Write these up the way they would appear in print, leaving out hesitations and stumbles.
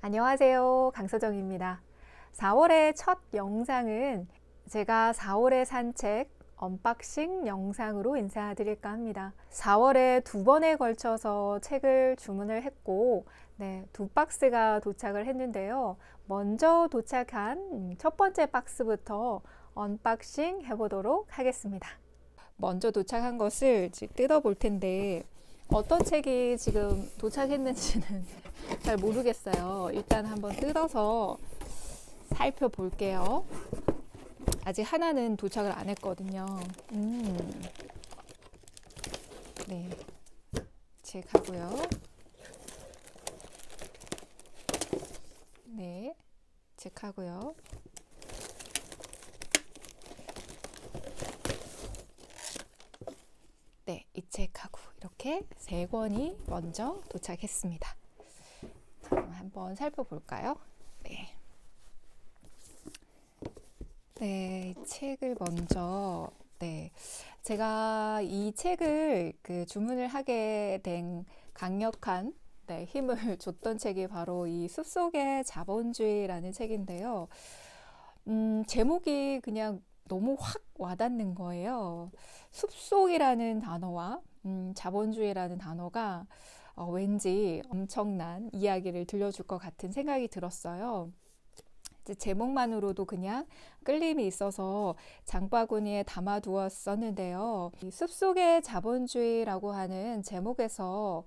안녕하세요. 강서정입니다. 4월의 첫 영상은 제가 4월에 산 책 언박싱 영상으로 인사드릴까 합니다. 4월에 두 번에 걸쳐서 책을 주문을 했고, 두 박스가 도착을 했는데요. 먼저 도착한 첫 번째 박스부터 언박싱 해보도록 하겠습니다. 먼저 도착한 것을 뜯어 볼 텐데, 어떤 책이 지금 도착했는지는 잘 모르겠어요. 일단 한번 뜯어서 살펴볼게요. 아직 하나는 도착을 안 했거든요. 네, 책하고요. 네, 책하고요. 네, 이 책하고 이렇게 세 권이 먼저 도착했습니다. 한번 살펴볼까요? 네. 네, 이 책을 먼저, 제가 이 책을 주문을 하게 된 강력한 힘을 줬던 책이 바로 이 숲속의 자본주의라는 책인데요. 제목이 그냥 너무 확 와닿는 거예요. 숲속이라는 단어와 자본주의라는 단어가 왠지 엄청난 이야기를 들려줄 것 같은 생각이 들었어요. 제목만으로도 그냥 끌림이 있어서 장바구니에 담아두었었는데요. 이 숲속의 자본주의라고 하는 제목에서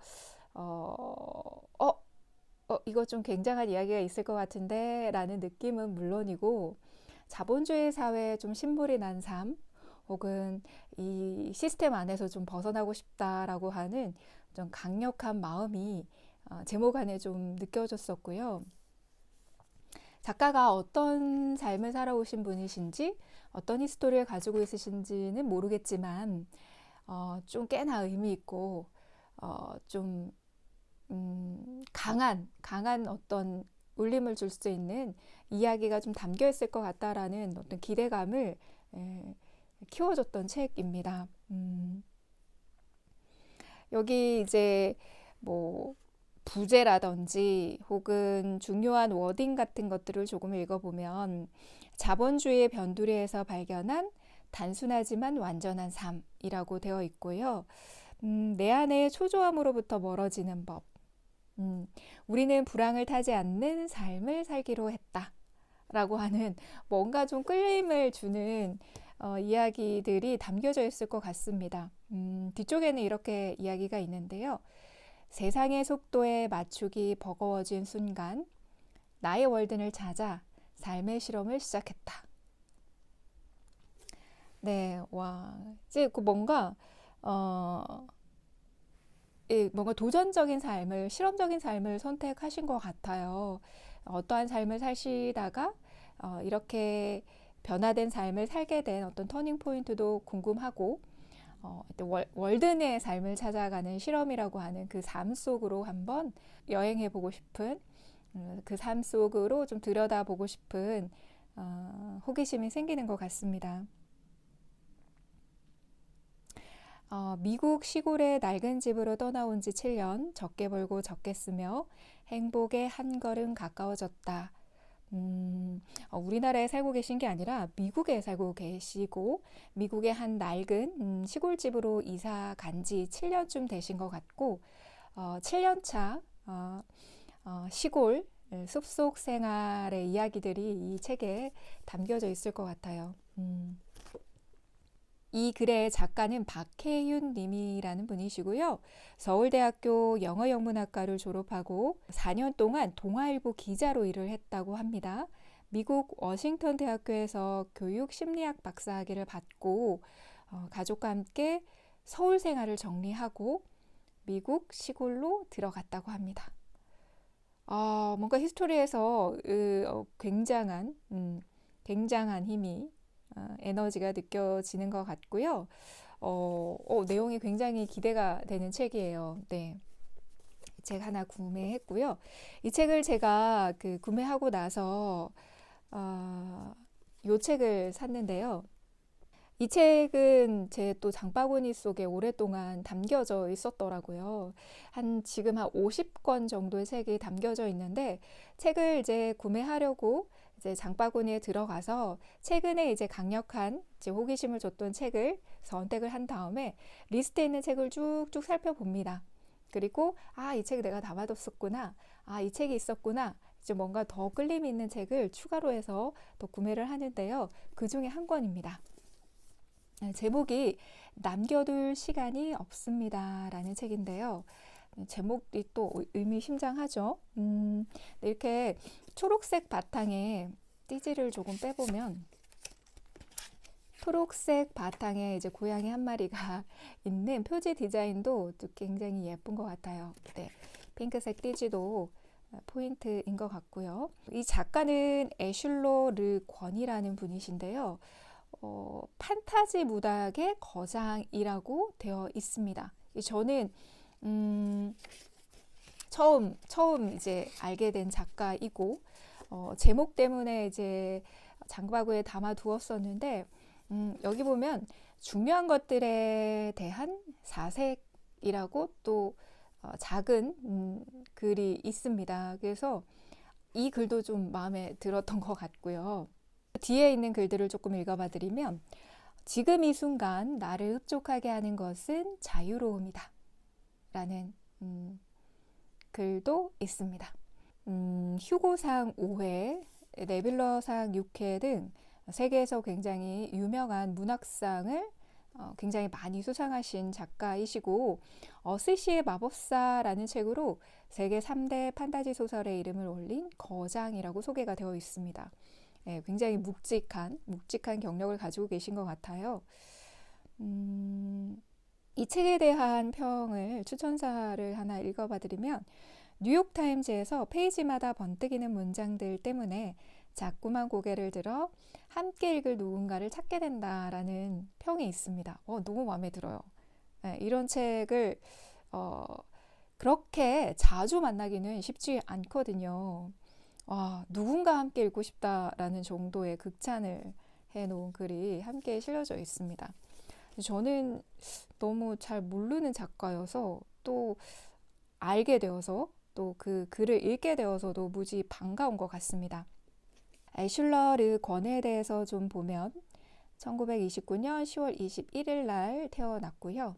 이거 좀 굉장한 이야기가 있을 것 같은데 라는 느낌은 물론이고, 자본주의 사회에 좀 신물이 난 삶, 혹은 이 시스템 안에서 좀 벗어나고 싶다라고 하는 좀 강력한 마음이 제목 안에 좀 느껴졌었고요. 작가가 어떤 삶을 살아오신 분이신지, 어떤 히스토리를 가지고 있으신지는 모르겠지만 좀 꽤나 의미 있고 좀 강한 어떤 울림을 줄 수 있는 이야기가 좀 담겨 있을 것 같다라는 어떤 기대감을 키워줬던 책입니다. 여기 이제 뭐 부제라든지 혹은 중요한 워딩 같은 것들을 조금 읽어보면, 자본주의의 변두리에서 발견한 단순하지만 완전한 삶이라고 되어 있고요. 내 안의 초조함으로부터 멀어지는 법, 우리는 불황을 타지 않는 삶을 살기로 했다 라고 하는 뭔가 좀 끌림을 주는 이야기들이 담겨져 있을 것 같습니다. 뒤쪽에는 이렇게 이야기가 있는데요. 세상의 속도에 맞추기 버거워진 순간 나의 월든을 찾아 삶의 실험을 시작했다. 네, 와, 이제 뭔가 뭔가 도전적인 삶을, 실험적인 삶을 선택하신 것 같아요. 어떠한 삶을 사시다가 이렇게 변화된 삶을 살게 된 어떤 터닝 포인트도 궁금하고, 월든의 삶을 찾아가는 실험이라고 하는 그 삶 속으로 한번 여행해 보고 싶은, 그 삶 속으로 좀 들여다보고 싶은 호기심이 생기는 것 같습니다. 미국 시골의 낡은 집으로 떠나온 지 7년, 적게 벌고 적게 쓰며 행복에 한 걸음 가까워졌다. 우리나라에 살고 계신 게 아니라 미국에 살고 계시고, 미국의 한 낡은 시골집으로 이사 간 지 7년쯤 되신 것 같고, 7년 차 시골 숲속 생활의 이야기들이 이 책에 담겨져 있을 것 같아요. 이 글의 작가는 박혜윤 님이라는 분이시고요. 서울대학교 영어영문학과를 졸업하고 4년 동안 동아일보 기자로 일을 했다고 합니다. 미국 워싱턴 대학교에서 교육심리학 박사학위를 받고 가족과 함께 서울 생활을 정리하고 미국 시골로 들어갔다고 합니다. 뭔가 히스토리에서 굉장한 힘이, 에너지가 느껴지는 것 같고요. 내용이 굉장히 기대가 되는 책이에요. 네. 책 하나 구매했고요. 이 책을 제가 구매하고 나서 이 책을 샀는데요. 이 책은 제 또 장바구니 속에 오랫동안 담겨져 있었더라고요. 지금 한 50권 정도의 책이 담겨져 있는데 책을 이제 구매하려고 이제 장바구니에 들어가서 최근에 이제 강력한 이제 호기심을 줬던 책을 선택을 한 다음에 리스트에 있는 책을 쭉쭉 살펴봅니다. 그리고 이 책 내가 담아뒀었구나. 이 책이 있었구나. 이제 뭔가 더 끌림이 있는 책을 추가로 해서 또 구매를 하는데요. 그 중에 한 권입니다. 제목이 남겨둘 시간이 없습니다 라는 책인데요. 제목이 또 의미심장하죠. 이렇게 초록색 바탕에 띠지를 조금 빼보면 초록색 바탕에 이제 고양이 한 마리가 있는 표지 디자인도 또 굉장히 예쁜 것 같아요. 네, 핑크색 띠지도 포인트인 것 같고요. 이 작가는 애슐러 르 권이라는 분이신데요. 판타지 문학의 거장이라고 되어 있습니다. 저는 처음 이제 알게 된 작가이고 제목 때문에 이제 장바구니에 담아 두었었는데 여기 보면 중요한 것들에 대한 사색이라고 또 작은 글이 있습니다. 그래서 이 글도 좀 마음에 들었던 것 같고요. 뒤에 있는 글들을 조금 읽어봐 드리면 지금 이 순간 나를 흡족하게 하는 것은 자유로움이다 라는 글도 있습니다. 휴고상 5회, 네뷸러상 6회 등 세계에서 굉장히 유명한 문학상을 굉장히 많이 수상하신 작가이시고 스시의 마법사라는 책으로 세계 3대 판타지 소설의 이름을 올린 거장이라고 소개가 되어 있습니다. 네, 굉장히 묵직한 경력을 가지고 계신 것 같아요. 이 책에 대한 평을 추천사를 하나 읽어봐 드리면 뉴욕타임즈에서 페이지마다 번뜩이는 문장들 때문에 자꾸만 고개를 들어 함께 읽을 누군가를 찾게 된다라는 평이 있습니다. 너무 마음에 들어요. 네, 이런 책을 그렇게 자주 만나기는 쉽지 않거든요. 누군가 함께 읽고 싶다라는 정도의 극찬을 해놓은 글이 함께 실려져 있습니다. 저는 너무 잘 모르는 작가여서 또 알게 되어서 또 그 글을 읽게 되어서도 무지 반가운 것 같습니다. 애슐러 르 권에 대해서 좀 보면 1929년 10월 21일 날 태어났고요.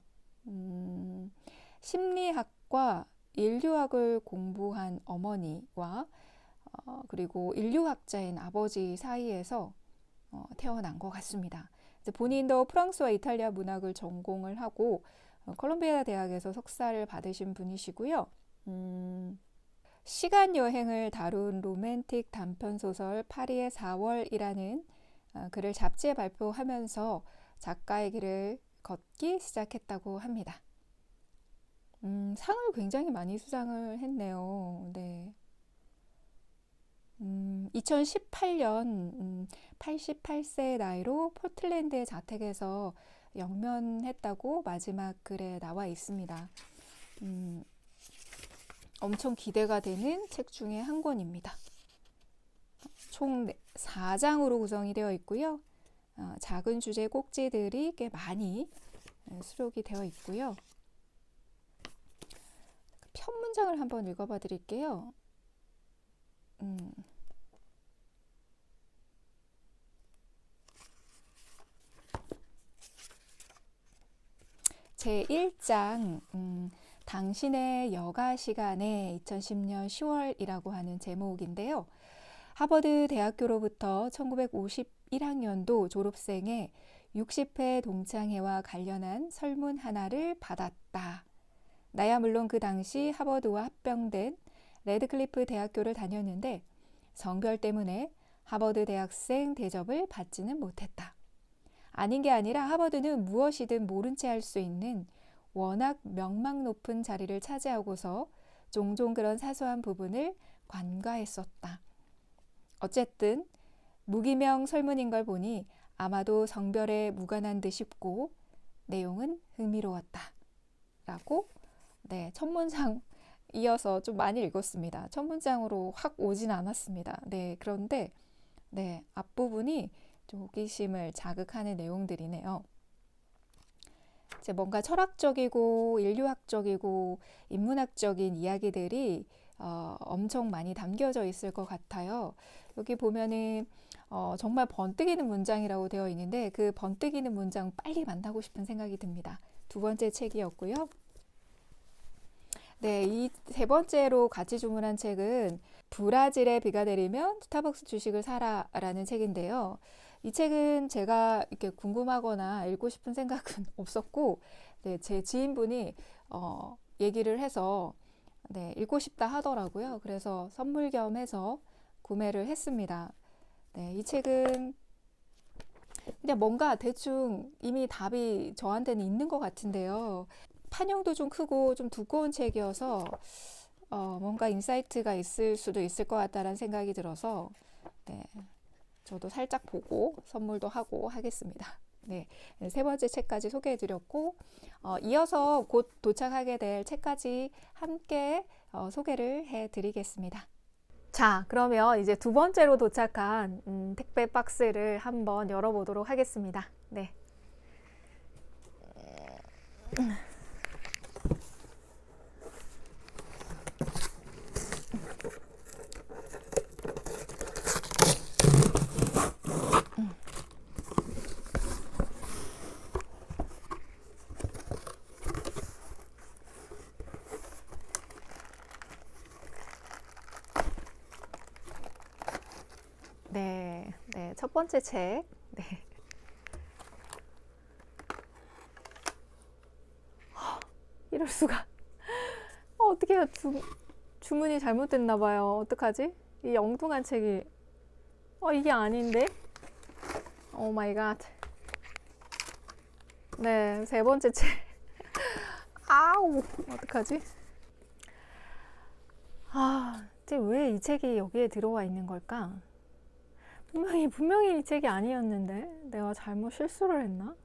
심리학과 인류학을 공부한 어머니와 그리고 인류학자인 아버지 사이에서 태어난 것 같습니다. 본인도 프랑스와 이탈리아 문학을 전공을 하고 콜롬비아 대학에서 석사를 받으신 분이시고요. 시간 여행을 다룬 로맨틱 단편 소설 파리의 4월이라는 글을 잡지에 발표하면서 작가의 길을 걷기 시작했다고 합니다. 상을 굉장히 많이 수상을 했네요. 네. 2018년 88세의 나이로 포틀랜드의 자택에서 영면했다고 마지막 글에 나와 있습니다. 엄청 기대가 되는 책 중에 한 권입니다. 총 4장으로 구성이 되어 있고요. 작은 주제 꼭지들이 꽤 많이 수록이 되어 있고요. 편 문장을 한번 읽어봐 드릴게요. 제1장 당신의 여가 시간에 2010년 10월이라고 하는 제목인데요. 하버드 대학교로부터 1951학년도 졸업생의 60회 동창회와 관련한 설문 하나를 받았다. 나야 물론 그 당시 하버드와 합병된 레드클리프 대학교를 다녔는데 성별 때문에 하버드 대학생 대접을 받지는 못했다. 아닌 게 아니라 하버드는 무엇이든 모른 채 할 수 있는 워낙 명망 높은 자리를 차지하고서 종종 그런 사소한 부분을 관과했었다. 어쨌든 무기명 설문인 걸 보니 아마도 성별에 무관한 듯 싶고 내용은 흥미로웠다. 라고 첫 문장 이어서 좀 많이 읽었습니다. 첫 문장으로 확 오진 않았습니다. 그런데 앞부분이 좀 호기심을 자극하는 내용들이네요. 이제 뭔가 철학적이고 인류학적이고 인문학적인 이야기들이 엄청 많이 담겨져 있을 것 같아요. 여기 보면은 정말 번뜩이는 문장이라고 되어 있는데 그 번뜩이는 문장 빨리 만나고 싶은 생각이 듭니다. 두 번째 책이었고요. 네, 이 세 번째로 같이 주문한 책은 브라질에 비가 내리면 스타벅스 주식을 사라라는 책인데요. 이 책은 제가 이렇게 궁금하거나 읽고 싶은 생각은 없었고, 네, 제 지인분이 얘기를 해서 네, 읽고 싶다 하더라고요. 그래서 선물 겸 해서 구매를 했습니다. 네, 이 책은 그냥 뭔가 대충 이미 답이 저한테는 있는 것 같은데요. 판형도 좀 크고 좀 두꺼운 책이어서 뭔가 인사이트가 있을 수도 있을 것 같다는 생각이 들어서 네, 저도 살짝 보고 선물도 하고 하겠습니다. 네, 세 번째 책까지 소개해드렸고 이어서 곧 도착하게 될 책까지 함께 소개를 해드리겠습니다. 자, 그러면 이제 두 번째로 도착한 택배 박스를 한번 열어보도록 하겠습니다. 네. 네, 네, 첫 번째 책. 네. 이럴 수가. 어떻게 해요? 주문이 잘못됐나 봐요. 어떡하지? 이 엉뚱한 책이. 이게 아닌데? 오 마이 갓. 네, 세 번째 책. 아우, 어떡하지? 왜 이 책이 여기에 들어와 있는 걸까? 분명히 이 책이 아니었는데 내가 잘못 실수를 했나?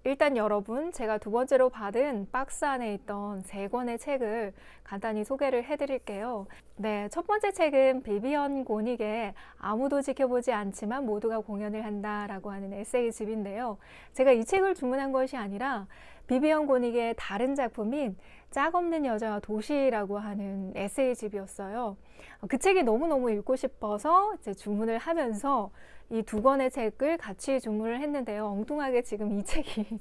일단 여러분, 제가 두 번째로 받은 박스 안에 있던 세 권의 책을 간단히 소개를 해드릴게요. 네, 첫 번째 책은 비비언 고닉의 아무도 지켜보지 않지만 모두가 공연을 한다라고 하는 에세이집인데요. 제가 이 책을 주문한 것이 아니라 비비언 고닉의 다른 작품인 짝 없는 여자와 도시라고 하는 에세이집이었어요. 그 책이 너무너무 읽고 싶어서 이제 주문을 하면서 이 두 권의 책을 같이 주문을 했는데요. 엉뚱하게 지금 이 책이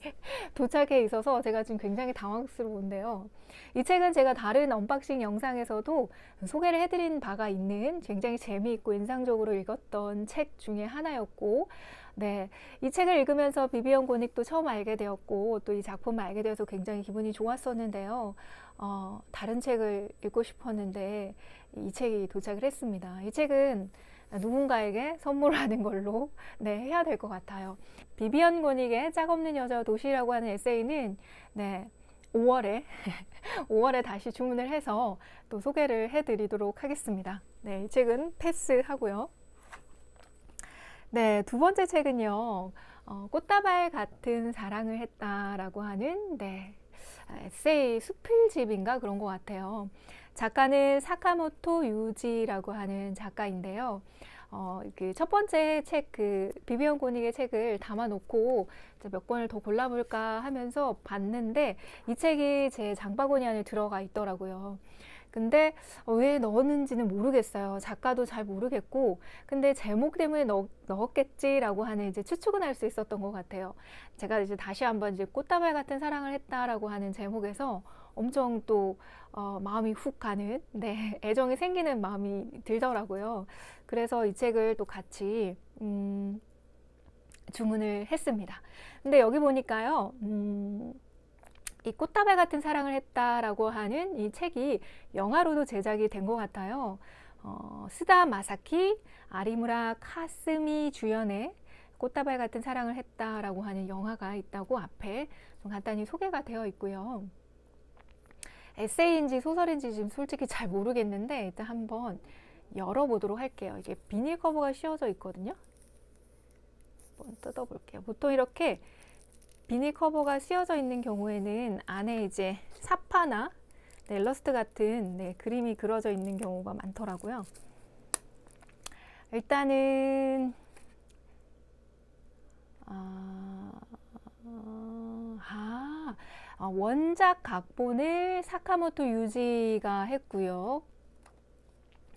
도착해 있어서 제가 지금 굉장히 당황스러운데요. 이 책은 제가 다른 언박싱 영상에서도 소개를 해드린 바가 있는 굉장히 재미있고 인상적으로 읽었던 책 중에 하나였고, 네, 이 책을 읽으면서 비비언 고닉도 처음 알게 되었고 또 이 작품을 알게 되어서 굉장히 기분이 좋았었는데요. 다른 책을 읽고 싶었는데 이 책이 도착을 했습니다. 이 책은 누군가에게 선물하는 걸로 네, 해야 될 것 같아요. 비비언 고닉의 짝 없는 여자와 도시라고 하는 에세이는 네, 5월에 5월에 다시 주문을 해서 또 소개를 해드리도록 하겠습니다. 네, 이 책은 패스하고요. 네, 두 번째 책은요. 꽃다발 같은 사랑을 했다라고 하는 네, 에세이 수필집인가 그런 것 같아요. 작가는 사카모토 유지라고 하는 작가인데요. 그 첫 번째 책, 그 비비언 고닉의 책을 담아놓고 몇 권을 더 골라볼까 하면서 봤는데 이 책이 제 장바구니 안에 들어가 있더라고요. 근데 왜 넣었는지는 모르겠어요. 작가도 잘 모르겠고, 근데 제목 때문에 넣었겠지라고 하는 이제 추측은 할 수 있었던 것 같아요. 제가 이제 다시 한번 이제 꽃다발 같은 사랑을 했다라고 하는 제목에서 엄청 또 마음이 훅 가는 네, 애정이 생기는 마음이 들더라고요. 그래서 이 책을 또 같이 주문을 했습니다. 근데 여기 보니까요. 이 꽃다발 같은 사랑을 했다라고 하는 이 책이 영화로도 제작이 된 것 같아요. 스다 마사키, 아리무라 카스미 주연의 꽃다발 같은 사랑을 했다라고 하는 영화가 있다고 앞에 좀 간단히 소개가 되어 있고요. 에세이인지 소설인지 지금 솔직히 잘 모르겠는데 일단 한번 열어보도록 할게요. 이게 비닐 커버가 씌워져 있거든요. 한번 뜯어볼게요. 보통 이렇게 비닐 커버가 씌워져 있는 경우에는 안에 이제 사파나 네, 일러스트 같은 네, 그림이 그려져 있는 경우가 많더라고요. 일단은 원작 각본을 사카모토 유지가 했고요.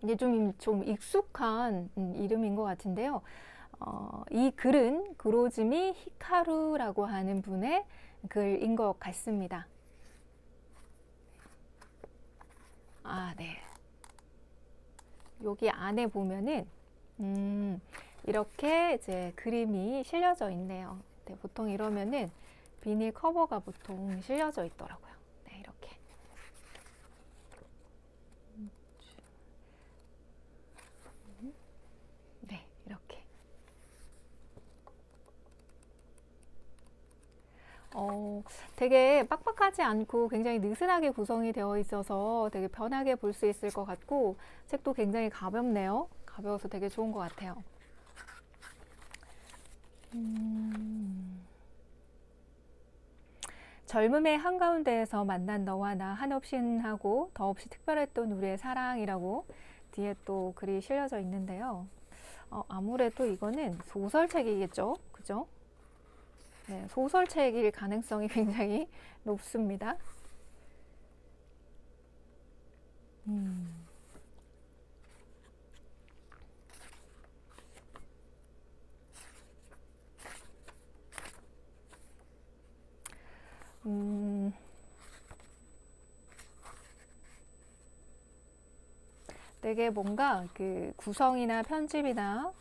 이게 좀 익숙한 이름인 것 같은데요. 이 글은 구로즈미 히카루라고 하는 분의 글인 것 같습니다. 네. 여기 안에 보면은 이렇게 이제 그림이 실려져 있네요. 네, 보통 이러면은 비닐 커버가 보통 실려져 있더라고요. 네, 이렇게. 네, 이렇게. 되게 빡빡하지 않고 굉장히 느슨하게 구성이 되어 있어서 되게 편하게 볼 수 있을 것 같고, 책도 굉장히 가볍네요. 가벼워서 되게 좋은 것 같아요. 젊음의 한가운데에서 만난 너와 나 한없이 흔하고 더없이 특별했던 우리의 사랑이라고 뒤에 또 글이 실려져 있는데요. 아무래도 이거는 소설책이겠죠? 그죠? 네, 소설책일 가능성이 굉장히 높습니다. 되게 뭔가 그 구성이나 편집이나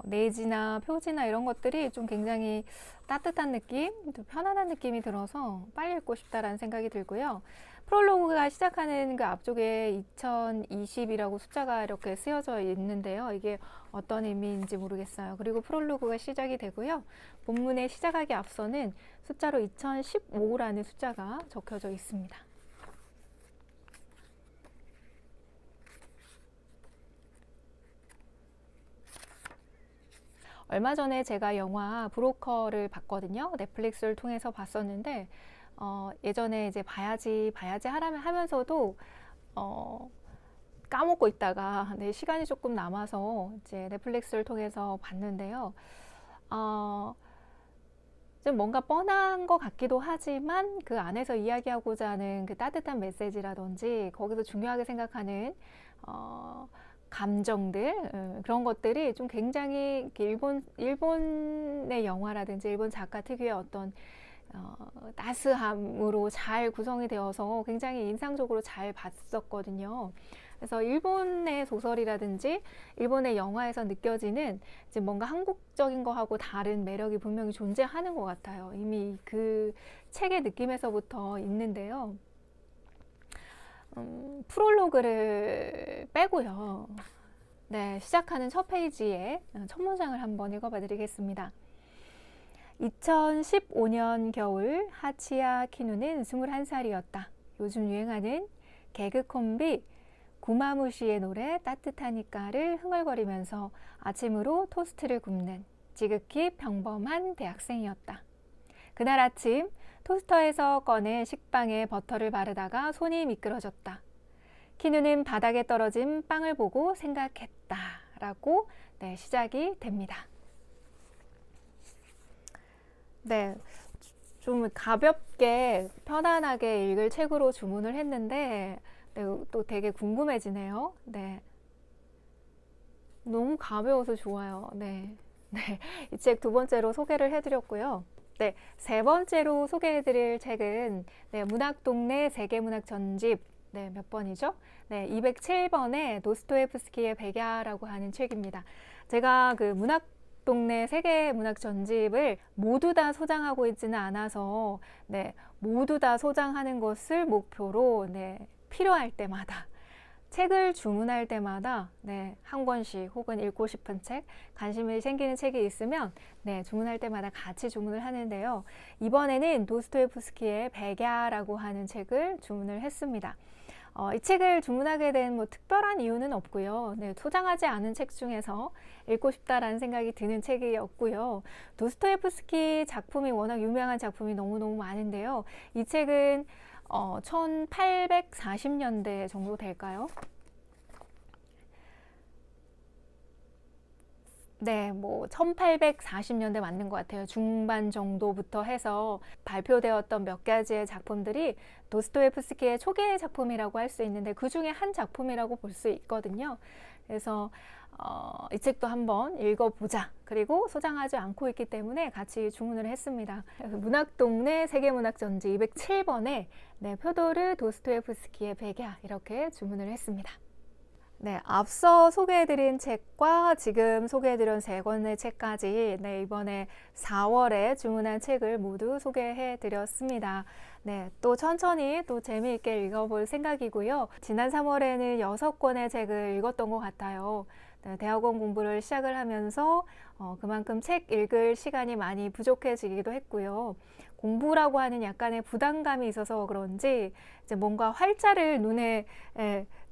내지나 표지나 이런 것들이 좀 굉장히 따뜻한 느낌, 또 편안한 느낌이 들어서 빨리 읽고 싶다라는 생각이 들고요. 프롤로그가 시작하는 그 앞쪽에 2020이라고 숫자가 이렇게 쓰여져 있는데요. 이게 어떤 의미인지 모르겠어요. 그리고 프롤로그가 시작이 되고요. 본문의 시작하기 앞서는 숫자로 2015라는 숫자가 적혀져 있습니다. 얼마 전에 제가 영화 브로커를 봤거든요. 넷플릭스를 통해서 봤었는데 예전에 이제 봐야지 하면서도 까먹고 있다가 시간이 조금 남아서 이제 넷플릭스를 통해서 봤는데요. 좀 뭔가 뻔한 것 같기도 하지만 그 안에서 이야기하고자 하는 그 따뜻한 메시지라든지 거기서 중요하게 생각하는 감정들, 그런 것들이 좀 굉장히 일본의 영화라든지 일본 작가 특유의 어떤 따스함으로 잘 구성이 되어서 굉장히 인상적으로 잘 봤었거든요. 그래서 일본의 소설이라든지 일본의 영화에서 느껴지는 이제 뭔가 한국적인 거하고 다른 매력이 분명히 존재하는 것 같아요. 이미 그 책의 느낌에서부터 있는데요. 프롤로그를 빼고요. 네, 시작하는 첫 페이지에 첫 문장을 한번 읽어봐 드리겠습니다. 2015년 겨울 하치야 키누는 21살이었다. 요즘 유행하는 개그 콤비 구마무시의 노래 따뜻하니까를 흥얼거리면서 아침으로 토스트를 굽는 지극히 평범한 대학생이었다. 그날 아침 토스터에서 꺼낸 식빵에 버터를 바르다가 손이 미끄러졌다. 키누는 바닥에 떨어진 빵을 보고 생각했다. 라고 시작이 됩니다. 네, 좀 가볍게 편안하게 읽을 책으로 주문을 했는데 또 되게 궁금해지네요. 네, 너무 가벼워서 좋아요. 네, 이 책 두 번째로 소개를 해드렸고요. 네, 세 번째로 소개해드릴 책은 문학동네 세계문학 전집 몇 번이죠? 207번의 도스토옙스키의 백야라고 하는 책입니다. 제가 그 문학동네 세계문학 전집을 모두 다 소장하고 있지는 않아서 모두 다 소장하는 것을 목표로 필요할 때마다 책을 주문할 때마다 한 권씩 혹은 읽고 싶은 책, 관심이 생기는 책이 있으면 주문할 때마다 같이 주문을 하는데요. 이번에는 도스토옙스키의 백야라고 하는 책을 주문을 했습니다. 이 책을 주문하게 된 특별한 이유는 없고요. 소장하지 않은 책 중에서 읽고 싶다라는 생각이 드는 책이었고요. 도스토옙스키 작품이 워낙 유명한 작품이 너무너무 많은데요. 이 책은 1840년대 정도 될까요? 네, 뭐 1840년대 맞는 것 같아요. 중반 정도부터 해서 발표되었던 몇 가지의 작품들이 도스토옙스키의 초기의 작품이라고 할 수 있는데 그 중에 한 작품이라고 볼 수 있거든요. 그래서 이 책도 한번 읽어보자. 그리고 소장하지 않고 있기 때문에 같이 주문을 했습니다. 문학동네 세계문학전지 207번에 네, 표도르 도스토옙스키의 백야 이렇게 주문을 했습니다. 네, 앞서 소개해드린 책과 지금 소개해드린 세 권의 책까지 네, 이번에 4월에 주문한 책을 모두 소개해드렸습니다. 네, 또 천천히 또 재미있게 읽어볼 생각이고요. 지난 3월에는 6권의 책을 읽었던 것 같아요. 네, 대학원 공부를 시작을 하면서 그만큼 책 읽을 시간이 많이 부족해지기도 했고요. 공부라고 하는 약간의 부담감이 있어서 그런지 이제 뭔가 활자를 눈에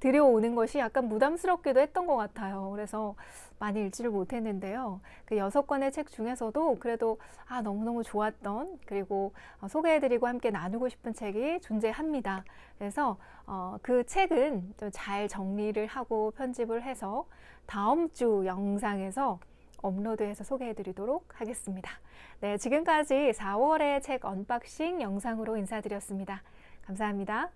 들여오는 것이 약간 부담스럽기도 했던 것 같아요. 그래서 많이 읽지를 못했는데요. 그 6권의 책 중에서도 그래도 너무너무 좋았던 그리고 소개해드리고 함께 나누고 싶은 책이 존재합니다. 그래서 그 책은 좀 잘 정리를 하고 편집을 해서 다음 주 영상에서 업로드해서 소개해드리도록 하겠습니다. 네, 지금까지 4월의 책 언박싱 영상으로 인사드렸습니다. 감사합니다.